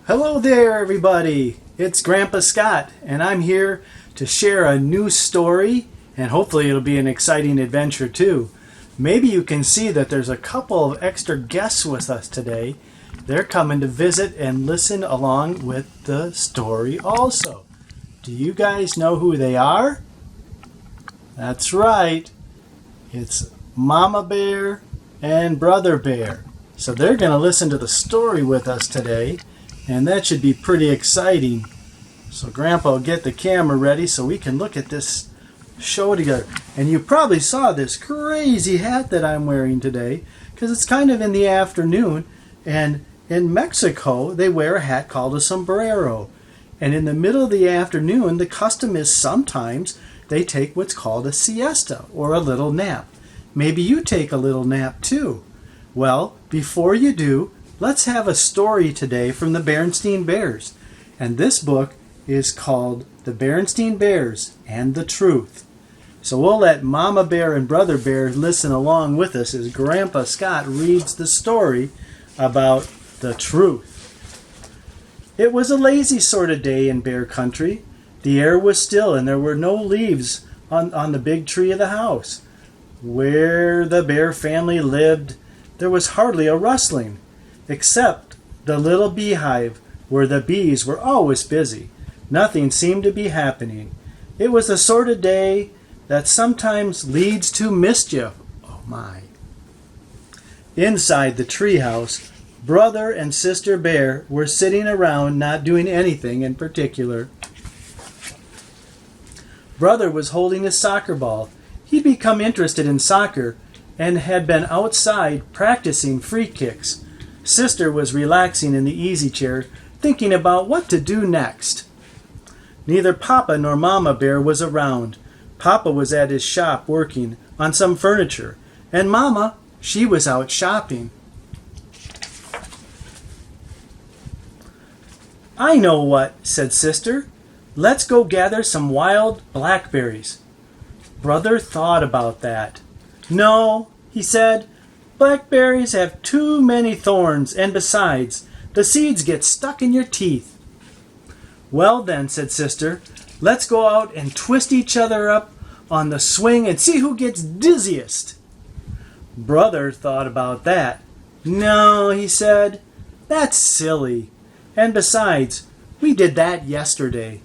Hello there, everybody. It's Grampa Scott, and I'm here to share a new story, and hopefully it'll be an exciting adventure too. Maybe you can see that there's a couple of extra guests with us today. They're coming to visit and listen along with the story also. Do you guys know who they are? That's right. It's Mama Bear and Brother Bear. So they're going to listen to the story with us today. And that should be pretty exciting. So Grandpa will get the camera ready so we can look at this show together. And you probably saw this crazy hat that I'm wearing today because it's kind of in the afternoon. And in Mexico, they wear a hat called a sombrero. And in the middle of the afternoon, the custom is sometimes they take what's called a siesta or a little nap. Maybe you take a little nap too. Well, before you do, let's have a story today from the Berenstain Bears. And this book is called The Berenstain Bears and the Truth. So we'll let Mama Bear and Brother Bear listen along with us as Grandpa Scott reads the story about the truth. It was a lazy sort of day in Bear Country. The air was still and there were no leaves on the big tree of the house. Where the Bear family lived, there was hardly a rustling, except the little beehive where the bees were always busy. Nothing seemed to be happening. It was the sort of day that sometimes leads to mischief. Oh my. Inside the treehouse, Brother and Sister Bear were sitting around not doing anything in particular. Brother was holding a soccer ball. He'd become interested in soccer and had been outside practicing free kicks. Sister was relaxing in the easy chair, thinking about what to do next. Neither Papa nor Mama Bear was around. Papa was at his shop working on some furniture, and Mama, she was out shopping. "I know what," said Sister. "Let's go gather some wild blackberries." Brother thought about that. "No," he said. "Blackberries have too many thorns, and besides, the seeds get stuck in your teeth." "Well then," said Sister, "let's go out and twist each other up on the swing and see who gets dizziest." Brother thought about that. "No," he said, "that's silly. And besides, we did that yesterday."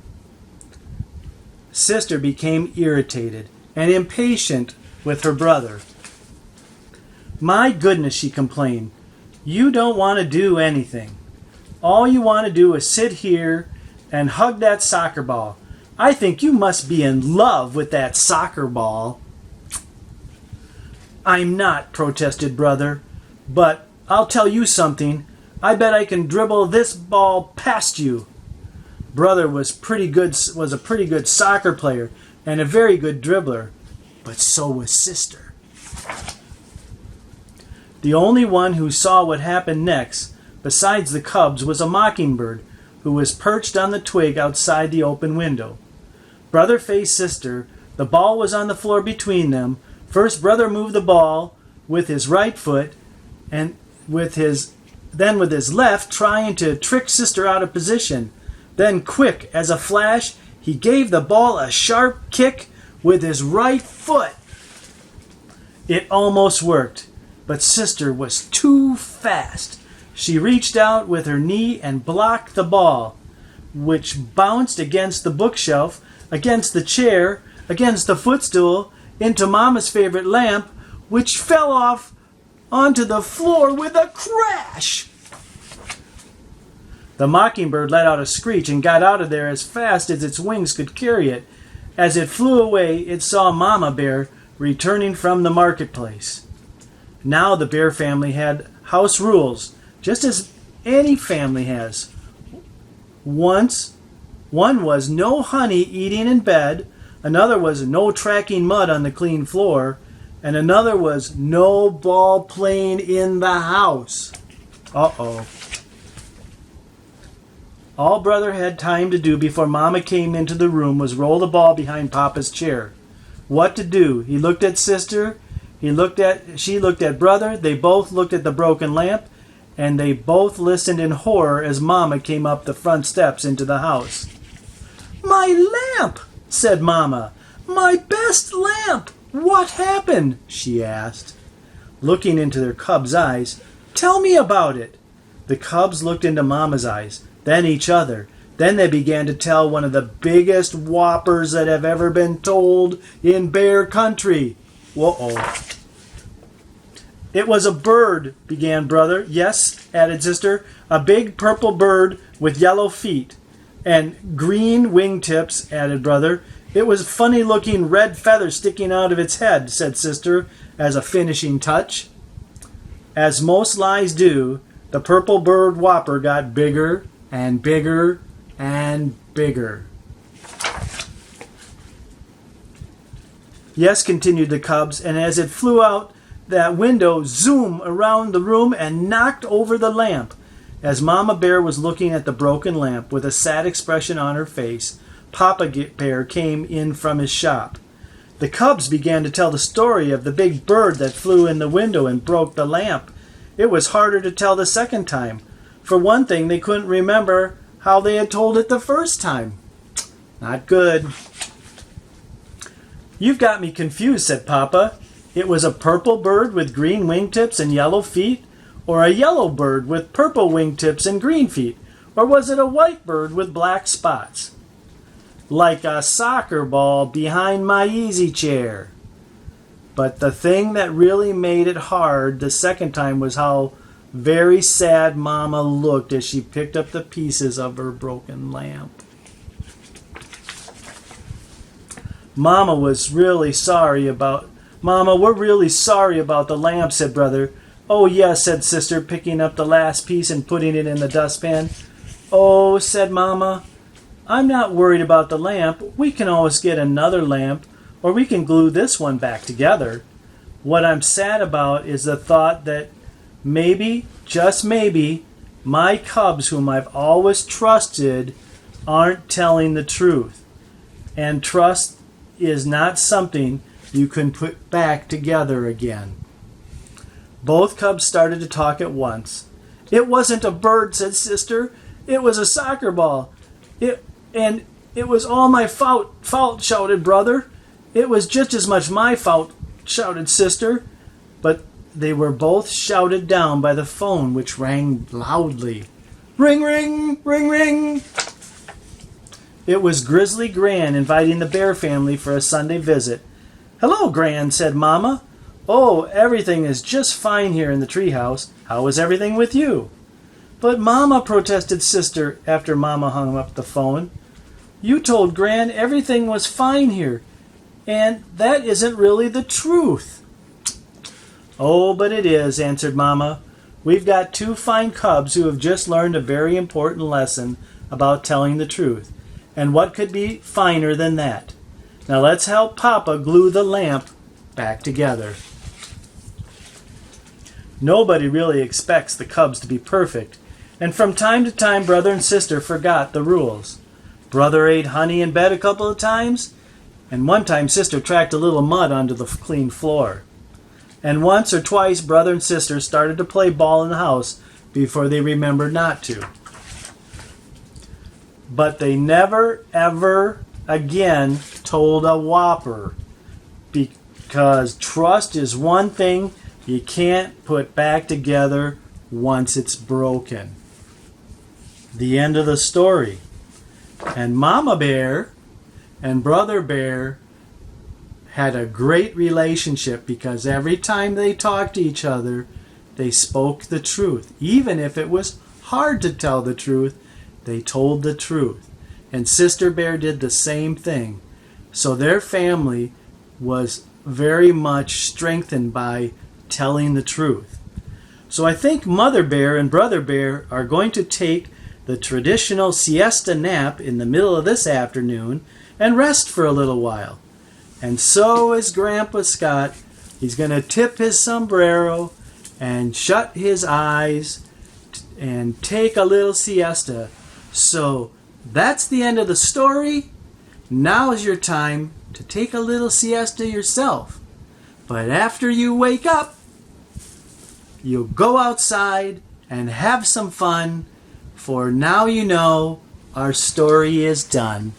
Sister became irritated and impatient with her brother. "My goodness," she complained, "you don't want to do anything. All you want to do is sit here and hug that soccer ball. I think you must be in love with that soccer ball." "I'm not," protested Brother, "but I'll tell you something. I bet I can dribble this ball past you." Brother was a pretty good soccer player and a very good dribbler, but so was Sister. The only one who saw what happened next, besides the cubs, was a mockingbird who was perched on the twig outside the open window. Brother faced Sister. The ball was on the floor between them. First, Brother moved the ball with his right foot and with his left, trying to trick Sister out of position. Then, quick as a flash, he gave the ball a sharp kick with his right foot. It almost worked, but Sister was too fast. She reached out with her knee and blocked the ball, which bounced against the bookshelf, against the chair, against the footstool, into Mama's favorite lamp, which fell off onto the floor with a crash. The mockingbird let out a screech and got out of there as fast as its wings could carry it. As it flew away, it saw Mama Bear returning from the marketplace. Now the Bear family had house rules, just as any family has. One was no honey eating in bed, another was no tracking mud on the clean floor, and another was no ball playing in the house. Uh-oh. All Brother had time to do before Mama came into the room was roll the ball behind Papa's chair. What to do? He looked at Sister. She looked at Brother. They both looked at the broken lamp, and they both listened in horror as Mama came up the front steps into the house. "My lamp!" said Mama. "My best lamp! What happened?" she asked, looking into their cub's eyes. "Tell me about it." The cubs looked into Mama's eyes, then each other. Then they began to tell one of the biggest whoppers that have ever been told in bear country. Whoa. "It was a bird," began Brother. "Yes," added Sister, "a big purple bird with yellow feet and green wingtips," added Brother. "It was funny-looking red feathers sticking out of its head," said Sister, as a finishing touch. As most lies do, the purple bird whopper got bigger and bigger and bigger. "Yes," continued the cubs, "and as it flew out that window, zoom, around the room and knocked over the lamp." As Mama Bear was looking at the broken lamp with a sad expression on her face, Papa Bear came in from his shop. The cubs began to tell the story of the big bird that flew in the window and broke the lamp. It was harder to tell the second time. For one thing, they couldn't remember how they had told it the first time. Not good. "You've got me confused," said Papa. "It was a purple bird with green wingtips and yellow feet? Or a yellow bird with purple wingtips and green feet? Or was it a white bird with black spots? Like a soccer ball behind my easy chair." But the thing that really made it hard the second time was how very sad Mama looked as she picked up the pieces of her broken lamp. Mama, we're really sorry about the lamp," said Brother. "Oh, yes," said Sister, picking up the last piece and putting it in the dustpan. "Oh," said Mama, "I'm not worried about the lamp. We can always get another lamp, or we can glue this one back together. What I'm sad about is the thought that maybe, just maybe, my cubs, whom I've always trusted, aren't telling the truth. And trust is not something you can put back together again." Both cubs started to talk at once. "It wasn't a bird," said Sister. "It was a soccer ball. It was all my fault," shouted Brother. "It was just as much my fault," shouted Sister. But they were both shouted down by the phone, which rang loudly. "Ring, ring, ring, ring." It was Grizzly Gran inviting the Bear family for a Sunday visit. "Hello, Gran," said Mama. "Oh, everything is just fine here in the treehouse. How is everything with you?" "But Mama," protested Sister after Mama hung up the phone, "you told Gran everything was fine here, and that isn't really the truth." "Oh, but it is," answered Mama. "We've got two fine cubs who have just learned a very important lesson about telling the truth. And what could be finer than that? Now let's help Papa glue the lamp back together." Nobody really expects the cubs to be perfect, and from time to time Brother and Sister forgot the rules. Brother ate honey in bed a couple of times, and one time Sister tracked a little mud onto the clean floor. And once or twice Brother and Sister started to play ball in the house before they remembered not to. But they never, ever again told a whopper, because trust is one thing you can't put back together once it's broken. The end of the story. And Mama Bear and Brother Bear had a great relationship because every time they talked to each other, they spoke the truth. Even if it was hard to tell the truth, they told the truth. And Sister Bear did the same thing. So their family was very much strengthened by telling the truth. So I think Mother Bear and Brother Bear are going to take the traditional siesta nap in the middle of this afternoon and rest for a little while. And so is Grampa Scott. He's going to tip his sombrero and shut his eyes and take a little siesta. So that's the end of the story. Now is your time to take a little siesta yourself. But after you wake up, you'll go outside and have some fun, for now you know our story is done.